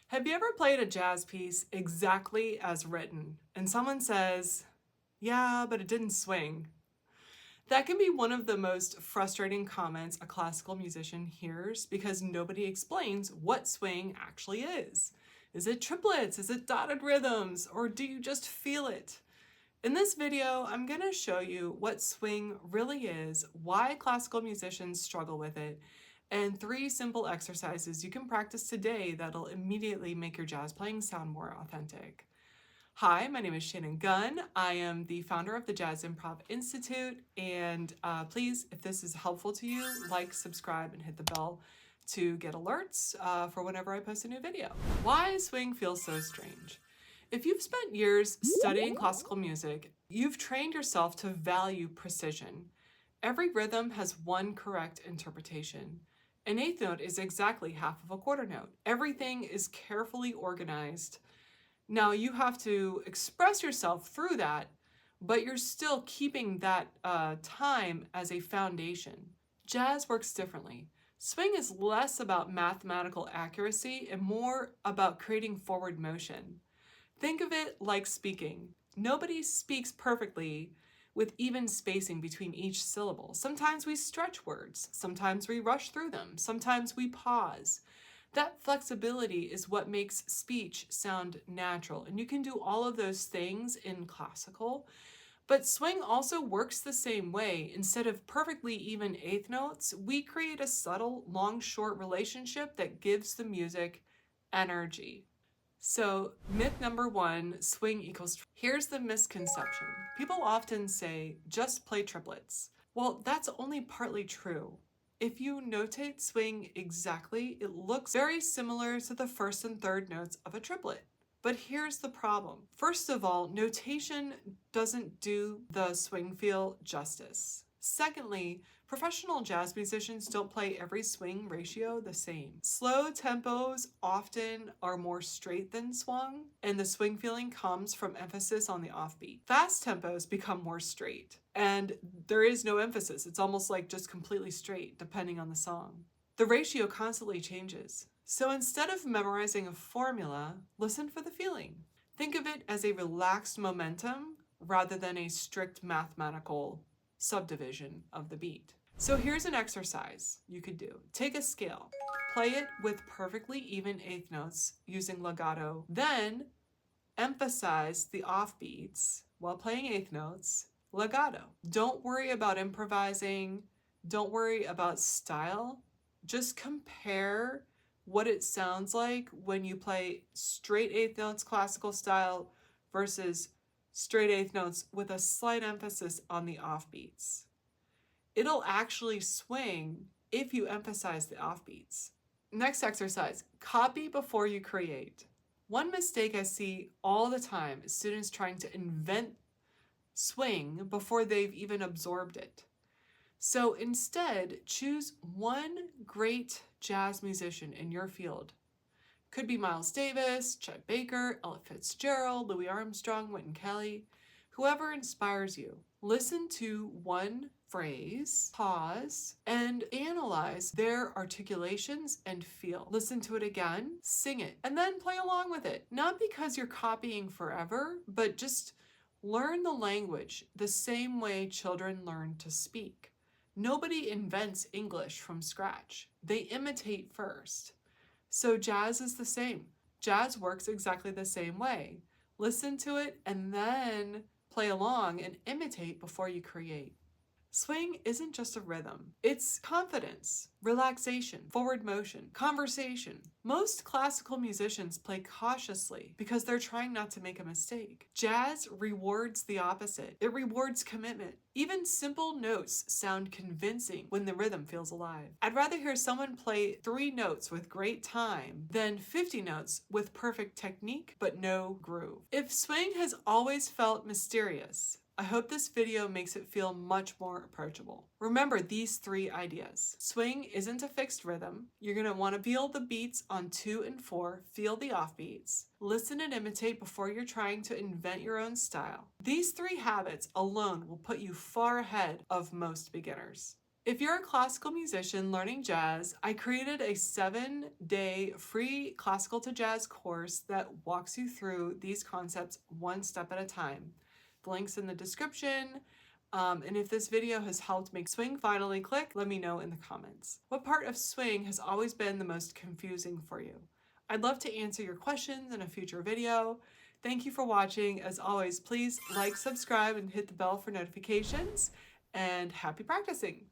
Have you ever played a jazz piece exactly as written and someone says, yeah, but it didn't swing? That can be one of the most frustrating comments a classical musician hears because nobody explains what swing actually is. Is it triplets? Is it dotted rhythms? Or do you just feel it? In this video, I'm going to show you what swing really is, why classical musicians struggle with it, and 3 simple exercises you can practice today that'll immediately make your jazz playing sound more authentic. Hi, my name is Shannon Gunn. I am the founder of the Jazz Improv Institute, and please, if this is helpful to you, like, subscribe, and hit the bell to get alerts for whenever I post a new video. Why swing feels so strange? If you've spent years studying classical music, you've trained yourself to value precision. Every rhythm has one correct interpretation. An eighth note is exactly half of a quarter note. Everything is carefully organized. Now you have to express yourself through that, but you're still keeping that time as a foundation. Jazz works differently. Swing is less about mathematical accuracy and more about creating forward motion. Think of it like speaking. Nobody speaks perfectly with even spacing between each syllable. Sometimes we stretch words, sometimes we rush through them, sometimes we pause. That flexibility is what makes speech sound natural, and you can do all of those things in classical, but swing also works the same way. Instead of perfectly even eighth notes, we create a subtle long-short relationship that gives the music energy. So myth number 1, swing equals. Here's the misconception. People often say, just play triplets. Well, that's only partly true. If you notate swing exactly, it looks very similar to the first and third notes of a triplet. But here's the problem. First of all, notation doesn't do the swing feel justice. Secondly, professional jazz musicians don't play every swing ratio the same. Slow tempos often are more straight than swung, and the swing feeling comes from emphasis on the offbeat. Fast tempos become more straight, and there is no emphasis. It's almost like just completely straight, depending on the song. The ratio constantly changes. So instead of memorizing a formula, listen for the feeling. Think of it as a relaxed momentum rather than a strict mathematical subdivision of the beat. So here's an exercise you could do. Take a scale, play it with perfectly even eighth notes using legato, then emphasize the offbeats while playing eighth notes, legato. Don't worry about improvising, don't worry about style, just compare what it sounds like when you play straight eighth notes classical style versus straight eighth notes with a slight emphasis on the offbeats. It'll actually swing if you emphasize the offbeats. Next exercise, copy before you create. One mistake I see all the time is students trying to invent swing before they've even absorbed it. So instead, choose one great jazz musician in your field. Could be Miles Davis, Chet Baker, Ella Fitzgerald, Louis Armstrong, Wynton Kelly, whoever inspires you. Listen to one phrase, pause, and analyze their articulations and feel. Listen to it again, sing it, and then play along with it. Not because you're copying forever, but just learn the language the same way children learn to speak. Nobody invents English from scratch. They imitate first. So jazz is the same. Jazz works exactly the same way. Listen to it and then play along and imitate before you create. Swing isn't just a rhythm. It's confidence, relaxation, forward motion, conversation. Most classical musicians play cautiously because they're trying not to make a mistake. Jazz rewards the opposite. It rewards commitment. Even simple notes sound convincing when the rhythm feels alive. I'd rather hear someone play 3 notes with great time than 50 notes with perfect technique but no groove. If swing has always felt mysterious, I hope this video makes it feel much more approachable. Remember these 3 ideas. Swing isn't a fixed rhythm. You're going to want to feel the beats on 2 and 4, feel the offbeats. Listen and imitate before you're trying to invent your own style. These 3 habits alone will put you far ahead of most beginners. If you're a classical musician learning jazz, I created a 7-day free classical to jazz course that walks you through these concepts one step at a time. The link's in the description. And if this video has helped make swing finally click, let me know in the comments. What part of swing has always been the most confusing for you? I'd love to answer your questions in a future video. Thank you for watching. As always, please like, subscribe, and hit the bell for notifications. And happy practicing!